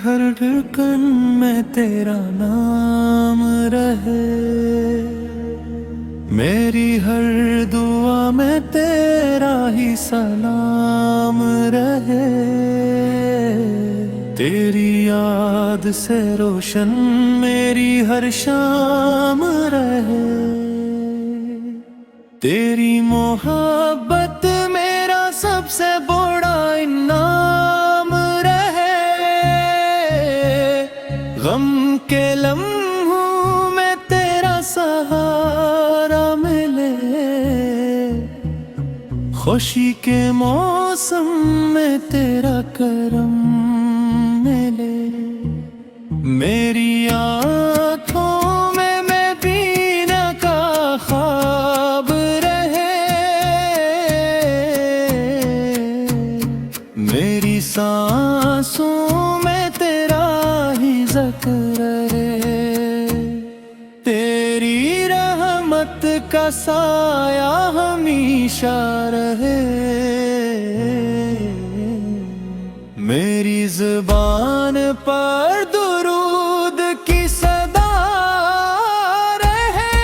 हर धड़कन में तेरा नाम रहे, मेरी हर दुआ में तेरा ही सलाम रहे। तेरी याद से रोशन मेरी हर शाम रहे, तेरी मोहब्बत मेरा सबसे बड़ा इनाम रहे। गम के लम्हों में तेरा सहारा मिले, खुशी के मौसम में तेरा करम मिले। मेरी आँखों में मैं बीना का ख्वाब रहे, मेरी सांसों में तेरा ही ज़िक्र रहे। तेरी रहमत का साया हमेशा रहे, मेरी ज़ुबान पर दुरूद की सदा रहे।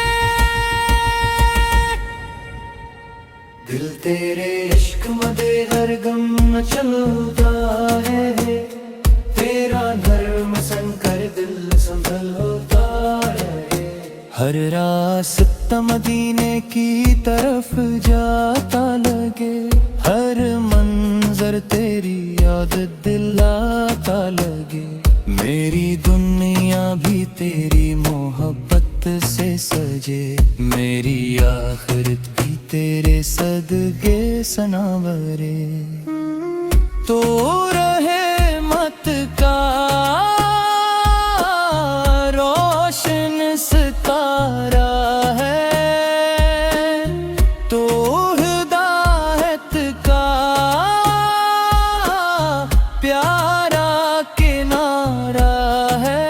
दिल तेरे इश्क मदे हर गम चलता है, तेरा नर्म संकर दिल संभल होता है। हर रास्ता मदीने की तरफ जाता लगे, हर मंजर तेरी याद दिलाता लगे। मेरी दुनिया भी तेरी मोहब्बत से सजे, मेरी आखिरत भी तेरे सदके सनावरे। तो रहमत का रोशन सितारा है, तो हिदायत का प्यारा किनारा है।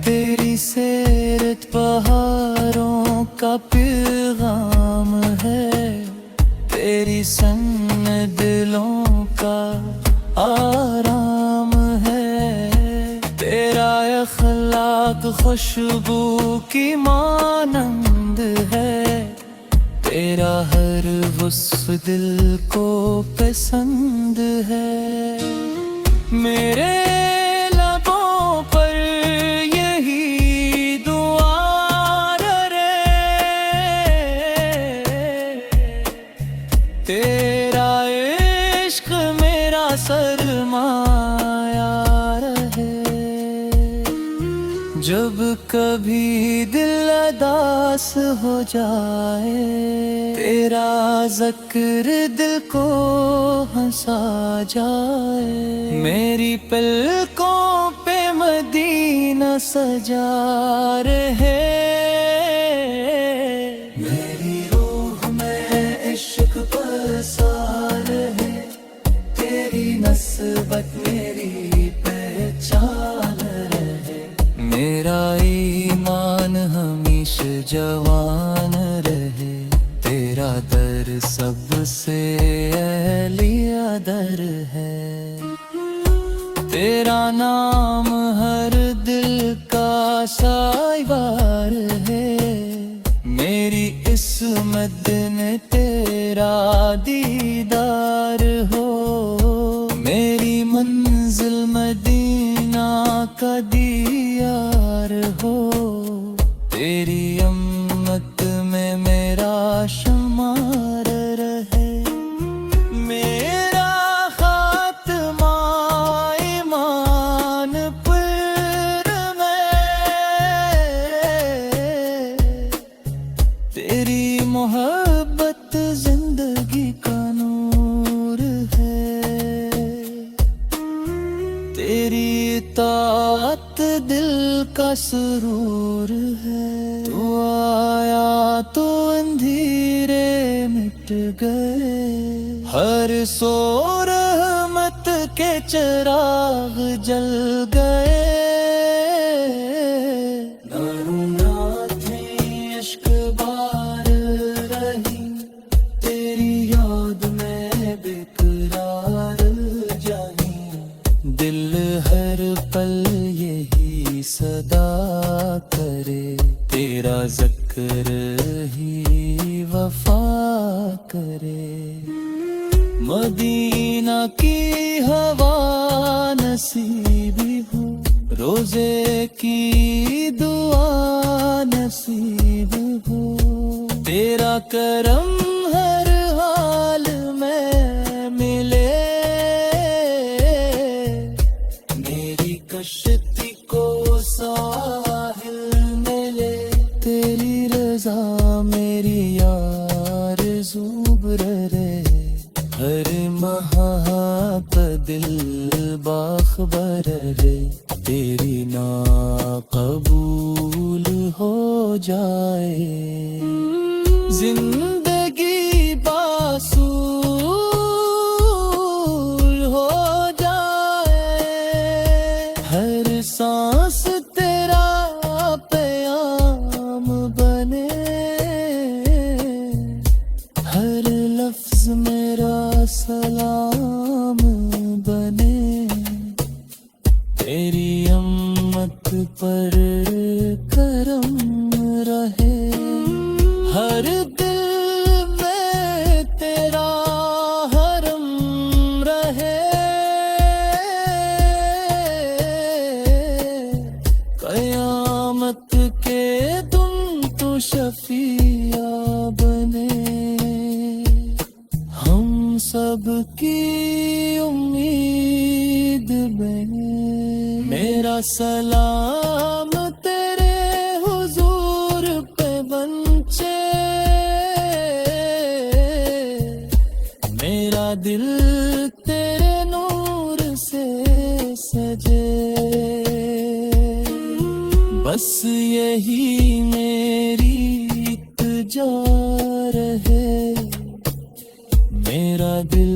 तेरी सीरत पहाड़ों का पैगाम है, तेरी संग दिलों का आराम है। तेरा अखलाक खुशबू की मानंद है, तेरा हर वस्फ दिल को पसंद है। मेरे लबों पर यही दुआ रहे, तेरा इश्क मेरा सरमाया रहे। जब कभी दिल उदास हो जाए, तेरा ज़िक्र दिल को हंसा जाए। मेरी पलकों पे मदीना सजा रहे, मेरी रूह में इश्क बसा रहे। तेरी नस्बत मेरी पहचान रहे, मेरा ईमान हमेशा जवान रहे। तेरा दर सबसे अहलिया दर है, तेरा नाम हर दिल का साइबार है। मेरी इस्मत में तेरा दीदार हो, मेरी मंजिल मदीना का दीयार हो। तेरी अम्मत में मेरा शुमार रहे, मेरा खात्मा ईमान पर में। तेरी मोहब्बत जिंदगी का नूर है, तेरी इताअत दिल का सुरूर है। तू आया तो अंधेरे मिट गए, हर सो रहमत के चिराग जल गए। नाथ में इश्क बार रही, तेरी याद में बेकरार जानी। तेरा जिक्र ही वफा करे। मदीना की हवा नसीबी हो, रोजे की दुआ नसीब हो। तेरा करम हर हाल में मिले, मेरी कश्ती को साहिल मिले। तेरी रजा मेरी आरज़ू रहे, हर महाप दिल बाखबर रे। तेरी ना कबूल हो जाए, जिंदगी बासूर हो जाए। हर सांस तेरा प्याम बने, हर लफ्ज मेरा सलाम बने। तेरी अम्मत पर करम रहे, हर दिल में तेरा हरम रहे। कयामत के दिन तो शफिया बने, हम सब की उम्मीद बने। मेरा सलाम तेरे हुजूर पे बंचे, मेरा दिल तेरे नूर से सजे। बस यही मेरी इल्तिजा रहे, मेरा दिल